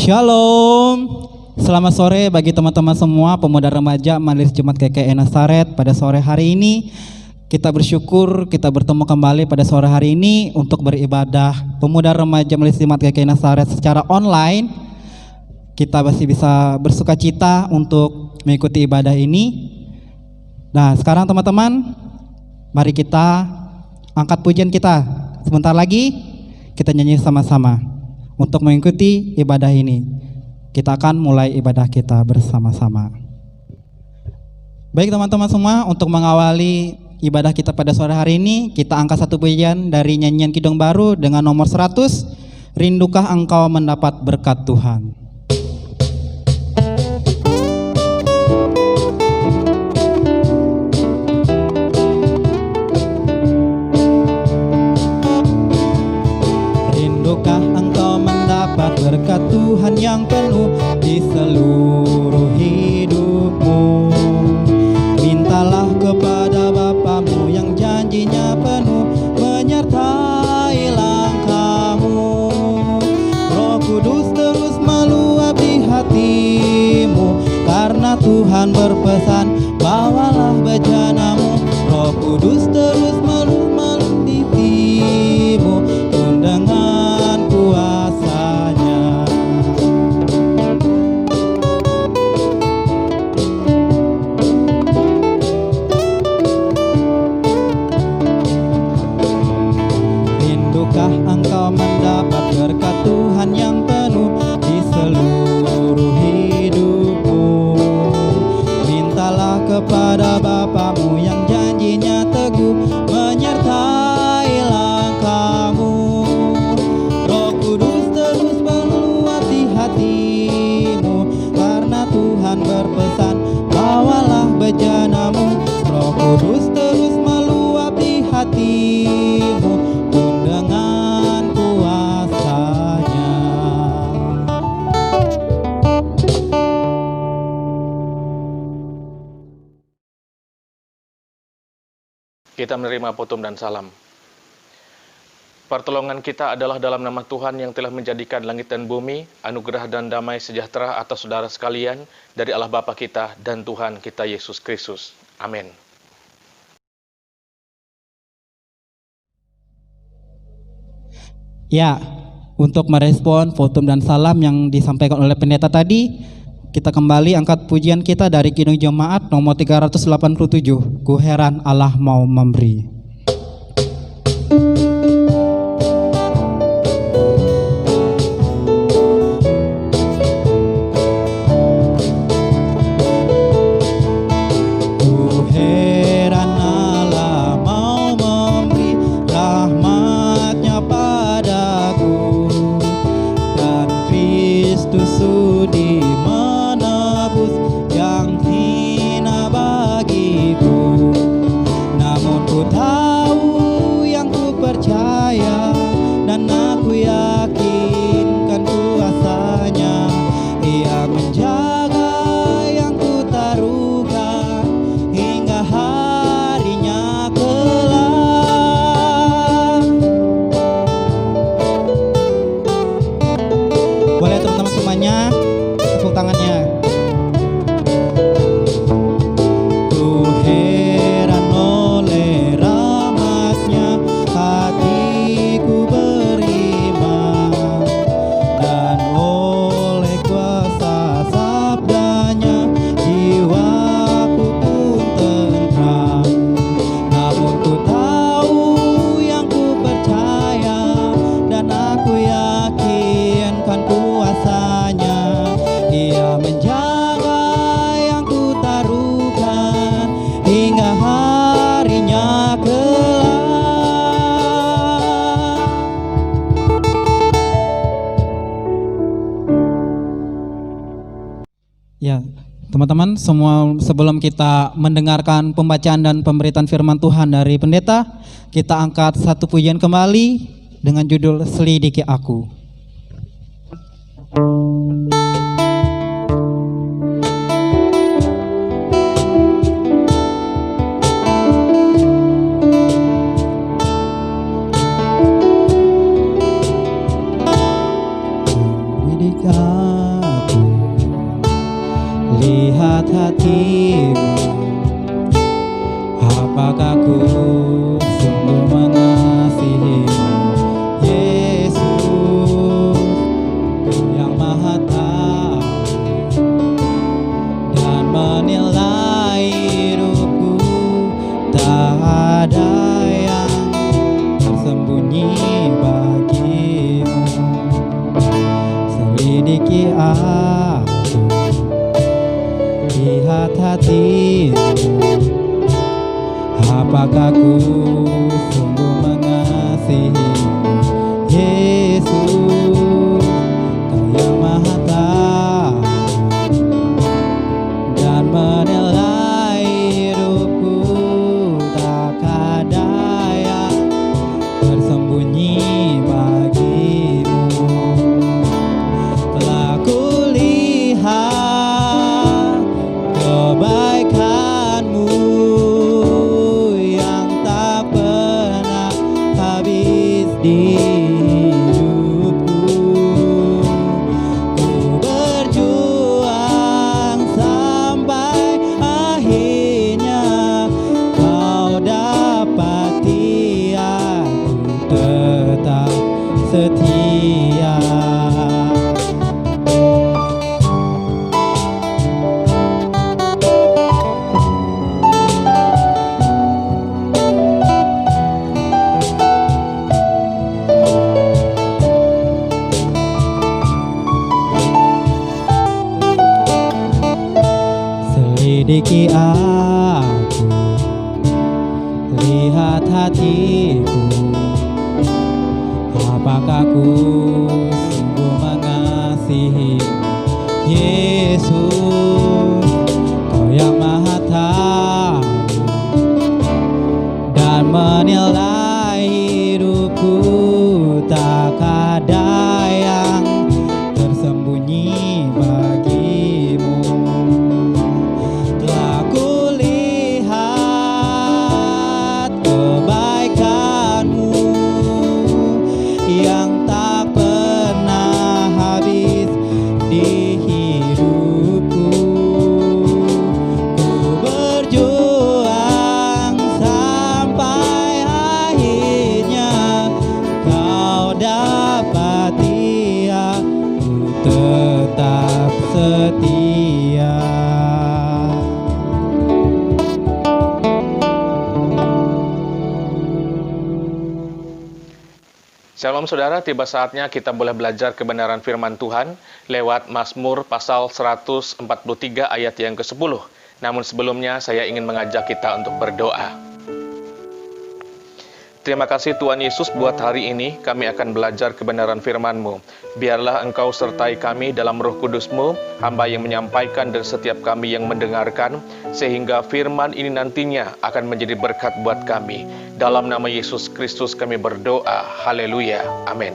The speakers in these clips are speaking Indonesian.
Shalom. Selamat sore bagi teman-teman semua pemuda remaja Majelis Jemaat GKI Nazaret. Pada sore hari ini kita bersyukur kita bertemu kembali pada sore hari ini untuk beribadah pemuda remaja Majelis Jemaat GKI Nazaret secara online. Kita masih bisa bersuka cita untuk mengikuti ibadah ini. Nah, sekarang teman-teman, mari kita angkat pujian kita. Sebentar lagi kita nyanyi sama-sama untuk mengikuti ibadah ini. Kita akan mulai ibadah kita bersama-sama. Baik teman-teman semua, untuk mengawali ibadah kita pada sore hari ini, kita angkat satu pujian dari nyanyian Kidung Baru dengan nomor 100, Rindukah Engkau Mendapat Berkat Tuhan. Rindukah engkau mendapat berkat Tuhan yang penuh di seluruh hidupmu? Mintalah kepada Bapamu yang janjinya penuh menyertai langkahmu. Roh Kudus terus meluapi hatimu, karena Tuhan berpesan, bawalah bejanamu. Roh Kudus terus meluapi hatimu dengan kuasanya. Rindukah engkau mendapat berkat Tuhan yang penuh di seluruh hidupmu? Mintalah kepada Bapamu yang janjinya teguh menyertai langkahmu. Roh Kudus terus meluati hatimu, karena Tuhan berpesan, bawalah bejanamu. Roh Kudus terus meluapi hatimu dengan kuasanya. Kita menerima potom dan salam. Pertolongan kita adalah dalam nama Tuhan yang telah menjadikan langit dan bumi, anugerah dan damai sejahtera atas saudara sekalian dari Allah Bapa kita dan Tuhan kita Yesus Kristus. Amin. Ya, untuk merespon potom dan salam yang disampaikan oleh pendeta tadi, kita kembali angkat pujian kita dari Kidung Jemaat nomor 387, Ku Heran Allah Mau Memberi. Sudi menebus yang hina bagiku. Namun ku tahu yang ku percaya, dan aku yakinkan kuasanya. Ia menjaga yang ku taruhkan hingga harinya kelak. Boleh teman-teman semuanya tepuk tangannya. Ku heran oleh rahmatnya, hatiku beriman, dan oleh kuasa sabdanya jiwaku pun tentram. Namun ku tahu yang ku percaya, dan aku yakinkan kuasanya. Ia menjaga yang ku taruhkan hingga harinya kelak. Ya, teman-teman semua, sebelum kita mendengarkan pembacaan dan pemberitaan firman Tuhan dari pendeta, kita angkat satu pujian kembali dengan judul Selidiki Aku. Selidiki bagimu. Apakah ku sungguh mengasihimu, Yesus, yang Maha Tahu dan menilai hidupku. Tak ada yang tersembunyi bagimu. Selidiki aku, lihat hatimu. Apakah ku sungguh mengasihimu, Yesus, Kau yang Maha Tahu dan menilai hidupku. Tak ada yang tersembunyi bagimu. Telah kulihat kebaikan-Mu yang tak pernah habis di hidupku. Ku berjuang sampai akhirnya Kau dapati aku tetap setia. Selidiki aku, lihat hatiku. Apakah ku sungguh mengasihimu, Yesus, Kau yang Maha Tahu dan menilai hidupku. Tak ada yang tersembunyi bagimu. Telah kulihat kebaikan-Mu yang tak pernah habis di hidupku. Ku berjuang sampai akhirnya Kau dapati aku tetap setia. Shalom saudara, tiba saatnya kita boleh belajar kebenaran firman Tuhan lewat Mazmur pasal 143 ayat yang ke-10. Namun sebelumnya saya ingin mengajak kita untuk berdoa. Terima kasih Tuhan Yesus, buat hari ini kami akan belajar kebenaran firman-Mu. Biarlah Engkau sertai kami dalam Roh Kudus-Mu, hamba yang menyampaikan dan setiap kami yang mendengarkan, sehingga firman ini nantinya akan menjadi berkat buat kami. Dalam nama Yesus Kristus kami berdoa. Haleluya. Amin.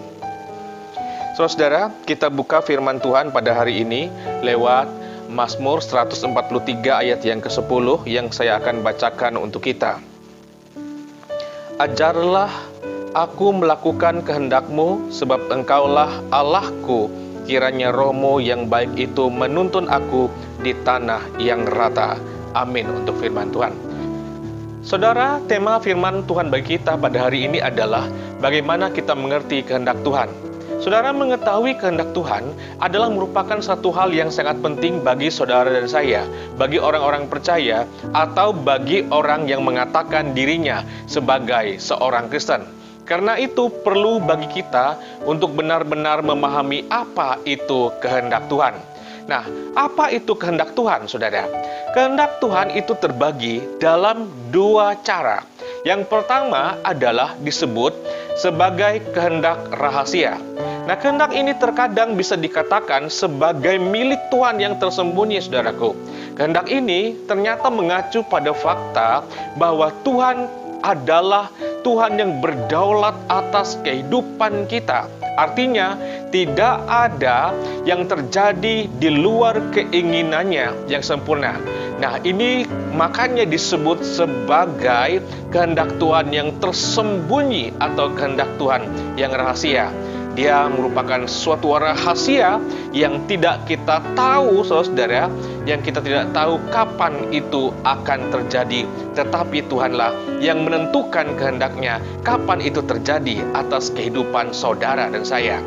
Saudara, kita buka firman Tuhan pada hari ini lewat Mazmur 143 ayat yang ke-10 yang saya akan bacakan untuk kita. Ajarlah aku melakukan kehendak-Mu, sebab Engkaulah Allahku. Kiranya Roh-Mu yang baik itu menuntun aku di tanah yang rata. Amin untuk firman Tuhan. Saudara, tema firman Tuhan bagi kita pada hari ini adalah bagaimana kita mengerti kehendak Tuhan. Saudara, mengetahui kehendak Tuhan adalah merupakan satu hal yang sangat penting bagi saudara dan saya, bagi orang-orang percaya, atau bagi orang yang mengatakan dirinya sebagai seorang Kristen. Karena itu perlu bagi kita untuk benar-benar memahami apa itu kehendak Tuhan. Nah, apa itu kehendak Tuhan, saudara? Kehendak Tuhan itu terbagi dalam dua cara. Yang pertama adalah disebut sebagai kehendak rahasia. Nah, kehendak ini terkadang bisa dikatakan sebagai milik Tuhan yang tersembunyi, saudaraku. Kehendak ini ternyata mengacu pada fakta bahwa Tuhan adalah Tuhan yang berdaulat atas kehidupan kita. Artinya, tidak ada yang terjadi di luar keinginannya yang sempurna. Nah, ini makanya disebut sebagai kehendak Tuhan yang tersembunyi atau kehendak Tuhan yang rahasia. Dia merupakan suatu rahasia yang tidak kita tahu, saudara-saudara, yang kita tidak tahu kapan itu akan terjadi. Tetapi Tuhanlah yang menentukan kehendaknya kapan itu terjadi atas kehidupan saudara dan saya.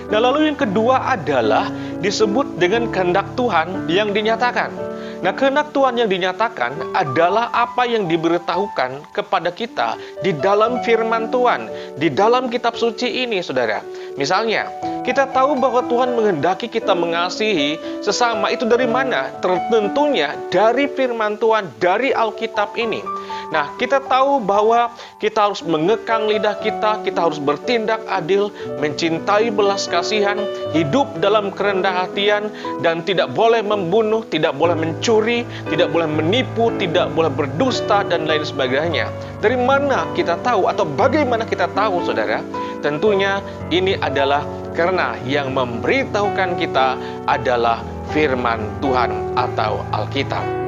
Nah, lalu yang kedua adalah disebut dengan kehendak Tuhan yang dinyatakan. Nah, kehendak Tuhan yang dinyatakan adalah apa yang diberitahukan kepada kita di dalam firman Tuhan, di dalam kitab suci ini, saudara. Misalnya, kita tahu bahwa Tuhan menghendaki kita mengasihi sesama. Itu dari mana? Tentunya dari firman Tuhan, dari Alkitab ini. Nah, kita tahu bahwa kita harus mengekang lidah kita harus bertindak adil, mencintai belas kasihan, hidup dalam kerendah hatian, dan tidak boleh membunuh, tidak boleh mencuri, tidak boleh menipu, tidak boleh berdusta, dan lain sebagainya. Dari mana kita tahu atau bagaimana kita tahu, saudara? Tentunya ini adalah karena yang memberitahukan kita adalah firman Tuhan atau Alkitab.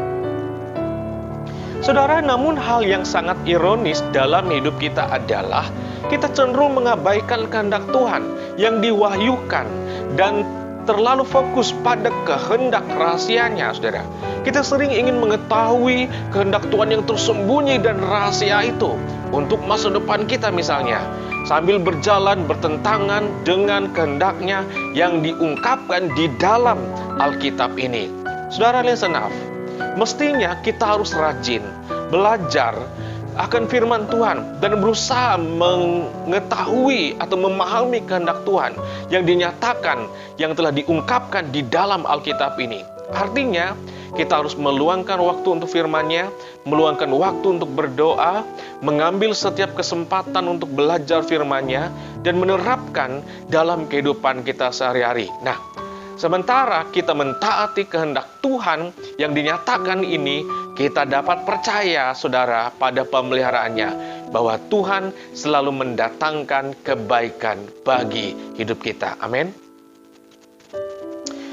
Saudara, namun hal yang sangat ironis dalam hidup kita adalah kita cenderung mengabaikan kehendak Tuhan yang diwahyukan dan terlalu fokus pada kehendak rahasianya, saudara. Kita sering ingin mengetahui kehendak Tuhan yang tersembunyi dan rahasia itu untuk masa depan kita misalnya, sambil berjalan bertentangan dengan kehendaknya yang diungkapkan di dalam Alkitab ini. Saudara, listen up. Mestinya kita harus rajin belajar akan firman Tuhan dan berusaha mengetahui atau memahami kehendak Tuhan yang dinyatakan, yang telah diungkapkan di dalam Alkitab ini. Artinya, kita harus meluangkan waktu untuk firman-Nya, meluangkan waktu untuk berdoa, mengambil setiap kesempatan untuk belajar firman-Nya, dan menerapkan dalam kehidupan kita sehari-hari. Nah, sementara kita mentaati kehendak Tuhan yang dinyatakan ini, kita dapat percaya, saudara, pada pemeliharaannya, bahwa Tuhan selalu mendatangkan kebaikan bagi hidup kita. Amin.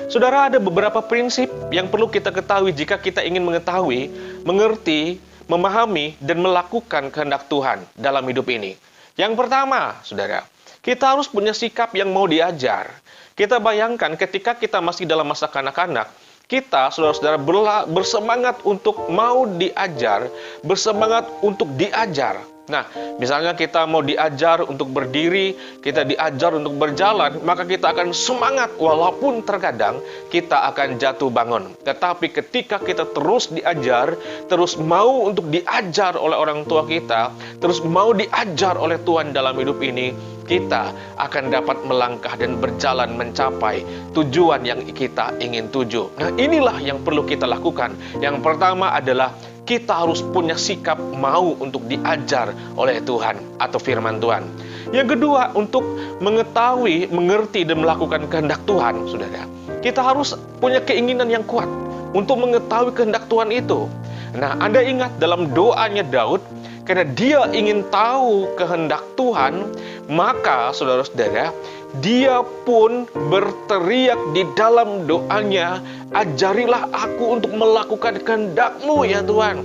Saudara, ada beberapa prinsip yang perlu kita ketahui jika kita ingin mengetahui, mengerti, memahami, dan melakukan kehendak Tuhan dalam hidup ini. Yang pertama, saudara, kita harus punya sikap yang mau diajar. Kita bayangkan ketika kita masih dalam masa kanak-kanak, kita, saudara-saudara, bersemangat untuk mau diajar, bersemangat untuk diajar. Nah, misalnya kita mau diajar untuk berdiri, kita diajar untuk berjalan, maka kita akan semangat walaupun terkadang kita akan jatuh bangun. Tetapi ketika kita terus diajar, terus mau untuk diajar oleh orang tua kita, terus mau diajar oleh Tuhan dalam hidup ini, kita akan dapat melangkah dan berjalan mencapai tujuan yang kita ingin tuju. Nah, inilah yang perlu kita lakukan. Yang pertama adalah kita harus punya sikap mau untuk diajar oleh Tuhan atau firman Tuhan. Yang kedua, untuk mengetahui, mengerti, dan melakukan kehendak Tuhan, saudara. Kita harus punya keinginan yang kuat untuk mengetahui kehendak Tuhan itu. Nah, Anda ingat dalam doanya Daud, karena dia ingin tahu kehendak Tuhan, maka saudara-saudara, dia pun berteriak di dalam doanya, "Ajarilah aku untuk melakukan kehendak-Mu ya Tuhan."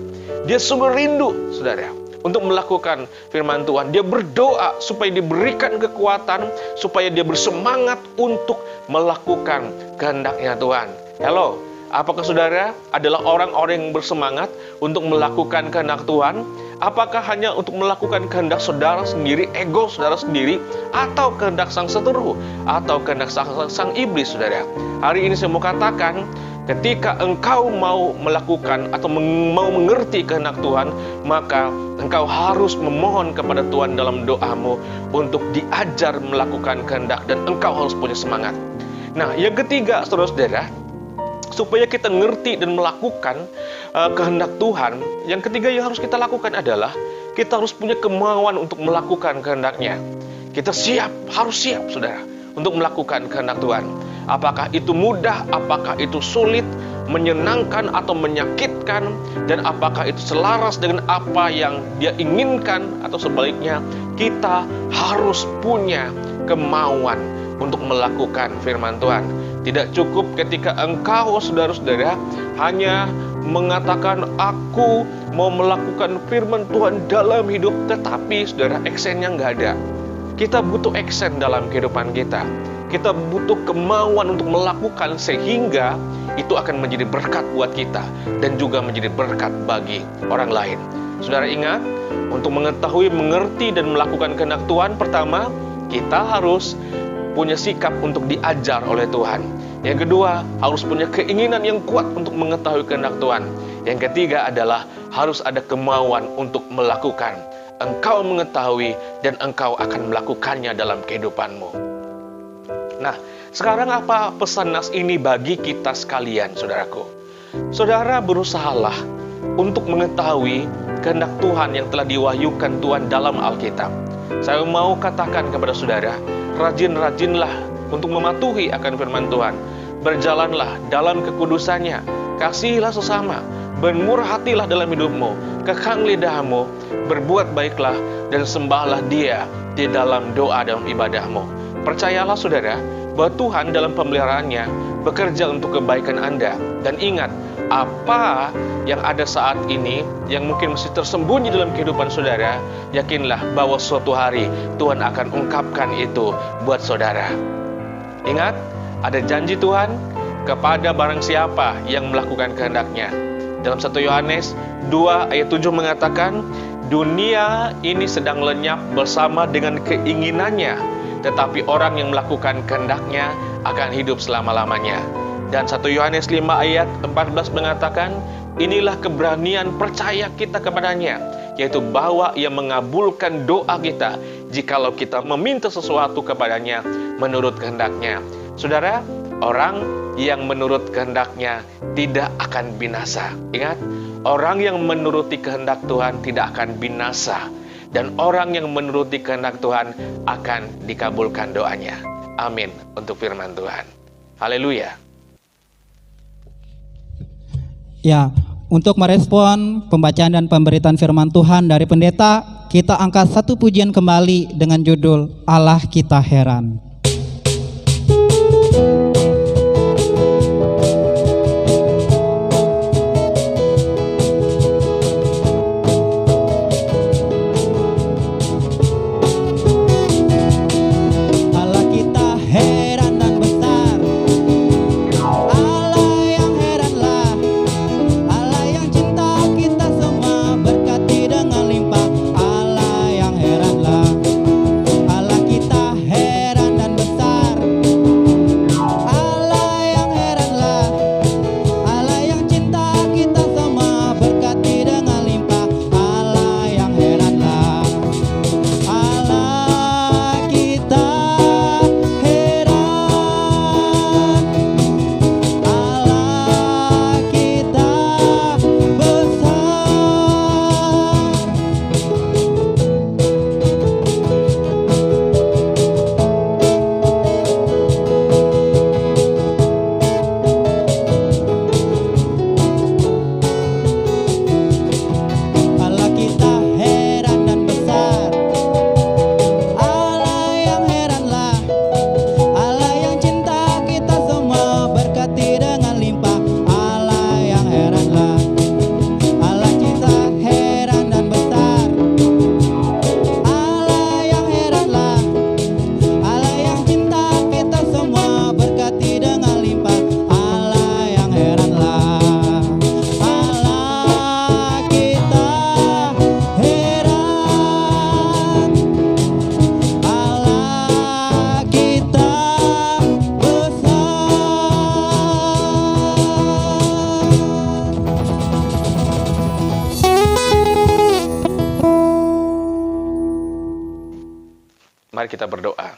Dia sungguh rindu, saudara, untuk melakukan firman Tuhan. Dia berdoa supaya diberikan kekuatan, supaya dia bersemangat untuk melakukan kehendak-Nya Tuhan. Halo, apakah saudara adalah orang-orang yang bersemangat untuk melakukan kehendak Tuhan? Apakah hanya untuk melakukan kehendak saudara sendiri, ego saudara sendiri, atau kehendak sang seteru, atau kehendak sang iblis, saudara? Hari ini saya mau katakan, ketika engkau mau melakukan atau mau mengerti kehendak Tuhan, maka engkau harus memohon kepada Tuhan dalam doamu untuk diajar melakukan kehendak, dan engkau harus punya semangat. Nah, yang ketiga, saudara-saudara, supaya kita ngerti dan melakukan kehendak Tuhan, yang ketiga yang harus kita lakukan adalah kita harus punya kemauan untuk melakukan kehendak-Nya. Kita harus siap, saudara, untuk melakukan kehendak Tuhan. Apakah itu mudah, apakah itu sulit, menyenangkan atau menyakitkan, dan apakah itu selaras dengan apa yang Dia inginkan atau sebaliknya, kita harus punya kemauan untuk melakukan firman Tuhan. Tidak cukup ketika engkau, saudara-saudara, hanya mengatakan, "Aku mau melakukan firman Tuhan dalam hidup," tetapi saudara, actionnya nggak ada. Kita butuh action dalam kehidupan kita. Kita butuh kemauan untuk melakukan sehingga itu akan menjadi berkat buat kita dan juga menjadi berkat bagi orang lain. Saudara ingat, untuk mengetahui, mengerti, dan melakukan kehendak Tuhan, pertama, kita harus punya sikap untuk diajar oleh Tuhan. Yang kedua, harus punya keinginan yang kuat untuk mengetahui kehendak Tuhan. Yang ketiga adalah harus ada kemauan untuk melakukan. Engkau mengetahui dan engkau akan melakukannya dalam kehidupanmu. Nah, sekarang apa pesan nas ini bagi kita sekalian, saudaraku? Saudara berusahalah untuk mengetahui kehendak Tuhan yang telah diwahyukan Tuhan dalam Alkitab. Saya mau katakan kepada saudara, rajin-rajinlah untuk mematuhi akan firman Tuhan. Berjalanlah dalam kekudusannya, kasihilah sesama, bermurah hatilah dalam hidupmu, kekang lidahmu, berbuat baiklah, dan sembahlah Dia di dalam doa dan ibadahmu. Percayalah saudara, bahwa Tuhan dalam pemeliharaannya bekerja untuk kebaikan Anda. Dan ingat, apa yang ada saat ini yang mungkin masih tersembunyi dalam kehidupan saudara, yakinlah bahwa suatu hari Tuhan akan ungkapkan itu buat saudara. Ingat, ada janji Tuhan kepada barang siapa yang melakukan kehendaknya. Dalam 1 Yohanes 2 ayat 7 mengatakan, dunia ini sedang lenyap bersama dengan keinginannya, tetapi orang yang melakukan kehendaknya akan hidup selama-lamanya. Dan 1 Yohanes 5 ayat 14 mengatakan, inilah keberanian percaya kita kepadanya, yaitu bahwa Ia mengabulkan doa kita jikalau kita meminta sesuatu kepadanya menurut kehendaknya. Saudara, orang yang menurut kehendaknya tidak akan binasa. Ingat, orang yang menuruti kehendak Tuhan tidak akan binasa. Dan orang yang menuruti kehendak Tuhan akan dikabulkan doanya. Amin untuk firman Tuhan. Haleluya. Ya, untuk merespon pembacaan dan pemberitaan firman Tuhan dari pendeta, kita angkat satu pujian kembali dengan judul Allah Kita Heran. Mari kita berdoa.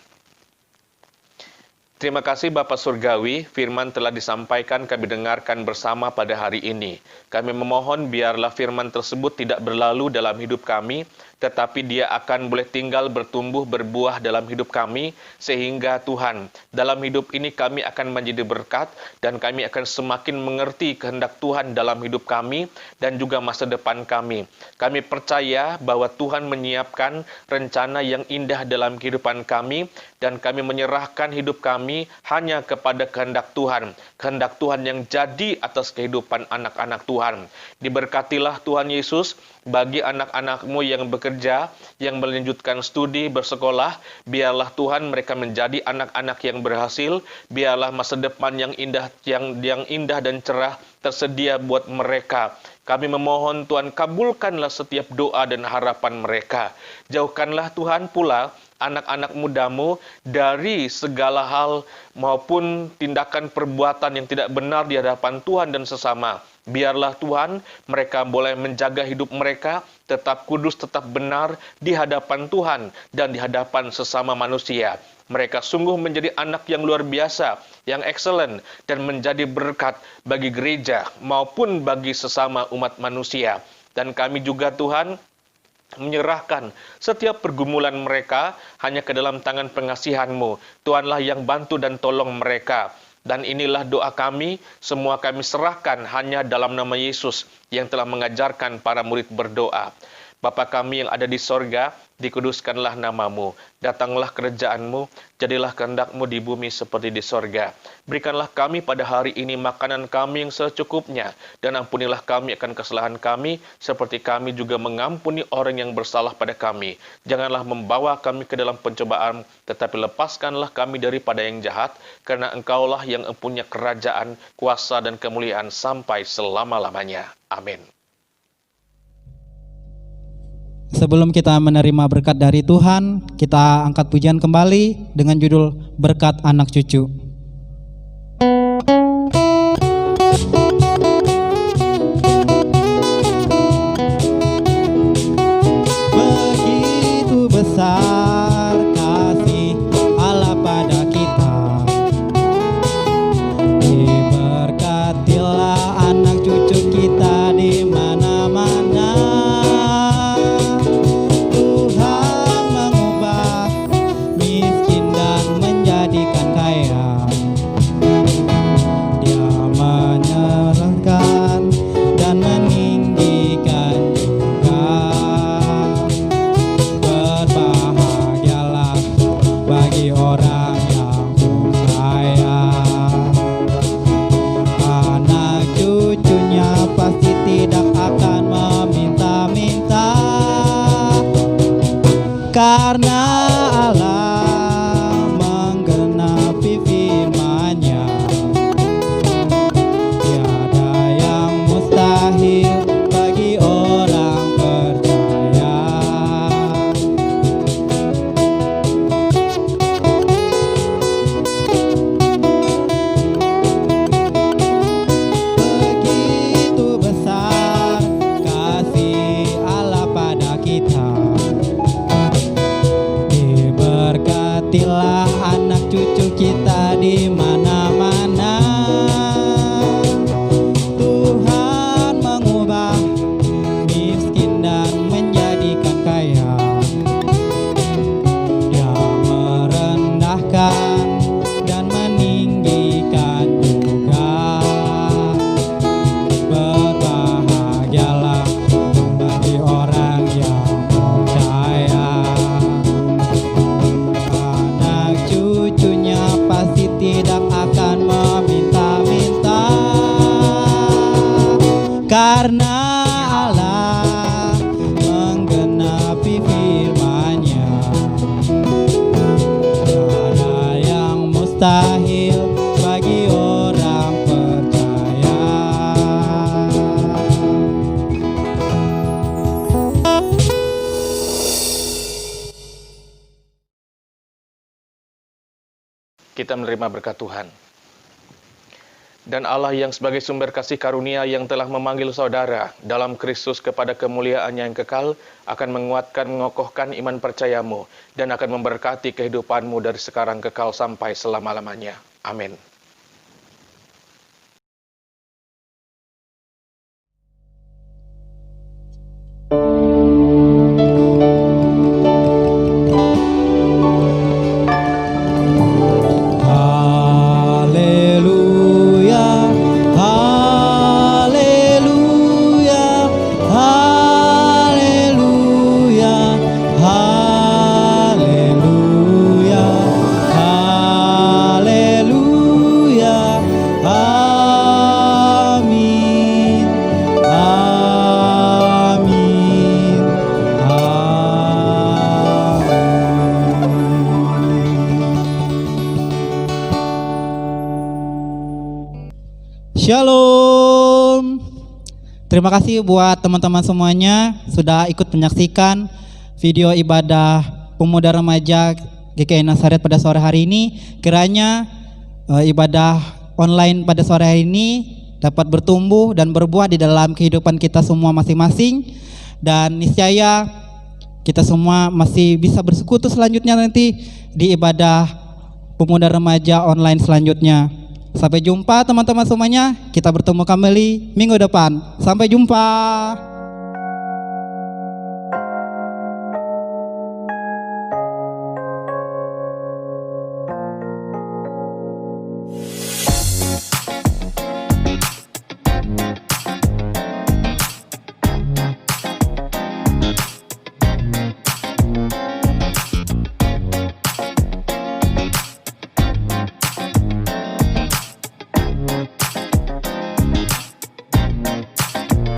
Terima kasih Bapa Surgawi, firman telah disampaikan kami dengarkan bersama pada hari ini. Kami memohon biarlah firman tersebut tidak berlalu dalam hidup kami, tetapi dia akan boleh tinggal bertumbuh berbuah dalam hidup kami, sehingga Tuhan, dalam hidup ini kami akan menjadi berkat, dan kami akan semakin mengerti kehendak Tuhan dalam hidup kami, dan juga masa depan kami. Kami percaya bahwa Tuhan menyiapkan rencana yang indah dalam kehidupan kami, dan kami menyerahkan hidup kami hanya kepada kehendak Tuhan yang jadi atas kehidupan anak-anak Tuhan. Diberkatilah Tuhan Yesus bagi anak-anak-Mu yang bekerja bekerja, yang melanjutkan studi bersekolah. Biarlah Tuhan mereka menjadi anak-anak yang berhasil. Biarlah masa depan yang indah dan cerah tersedia buat mereka. Kami memohon Tuhan, kabulkanlah setiap doa dan harapan mereka. Jauhkanlah Tuhan pula anak-anak mudamu dari segala hal maupun tindakan perbuatan yang tidak benar di hadapan Tuhan dan sesama. Biarlah Tuhan mereka boleh menjaga hidup mereka tetap kudus, tetap benar di hadapan Tuhan dan di hadapan sesama manusia. Mereka sungguh menjadi anak yang luar biasa, yang excellent, dan menjadi berkat bagi gereja maupun bagi sesama umat manusia. Dan kami juga Tuhan menyerahkan setiap pergumulan mereka hanya ke dalam tangan pengasihan-Mu. Tuhanlah yang bantu dan tolong mereka. Dan inilah doa kami, semua kami serahkan hanya dalam nama Yesus yang telah mengajarkan para murid berdoa. Bapa kami yang ada di sorga, dikuduskanlah nama-Mu, datanglah kerajaan-Mu, jadilah kehendak-Mu di bumi seperti di sorga. Berikanlah kami pada hari ini makanan kami yang secukupnya, dan ampunilah kami akan kesalahan kami, seperti kami juga mengampuni orang yang bersalah pada kami. Janganlah membawa kami ke dalam pencobaan, tetapi lepaskanlah kami daripada yang jahat, karena Engkaulah yang mempunyai kerajaan, kuasa, dan kemuliaan sampai selama-lamanya. Amin. Sebelum kita menerima berkat dari Tuhan, kita angkat pujian kembali dengan judul Berkat Anak Cucu. Begitu besar kasih Allah pada kita, diberkatilah anak cucu kita di mana-mana. Karena Allah menggenapi firman-Nya, tiada yang mustahil bagi orang percaya. Begitu besar kasih Allah pada kita, berkatilah anak cucu kita di mana-mana. Tuhan mengubah miskin dan menjadikan kaya. Dia merendahkan dan meninggikan juga. Berbahagialah bagi orang yang percaya. Cucunya pasti tidak akan meminta-minta, karena Allah menggenapi firman-Nya. Tiada yang mustahil bagi orang percaya. Kita menerima berkat Tuhan. Dan Allah yang sebagai sumber kasih karunia yang telah memanggil saudara dalam Kristus kepada kemuliaan-Nya yang kekal, akan menguatkan, mengokohkan iman percayamu, dan akan memberkati kehidupanmu dari sekarang kekal sampai selama-lamanya. Amin. Haleluya, Terima kasih buat teman-teman semuanya sudah ikut menyaksikan video ibadah pemuda remaja GKI Nazaret pada sore hari ini. Kiranya ibadah online pada sore hari ini dapat bertumbuh dan berbuah di dalam kehidupan kita semua masing-masing, dan niscaya kita semua masih bisa bersekutu selanjutnya nanti di ibadah pemuda remaja online selanjutnya. Sampai jumpa teman-teman semuanya. Kita bertemu kembali minggu depan. Sampai jumpa.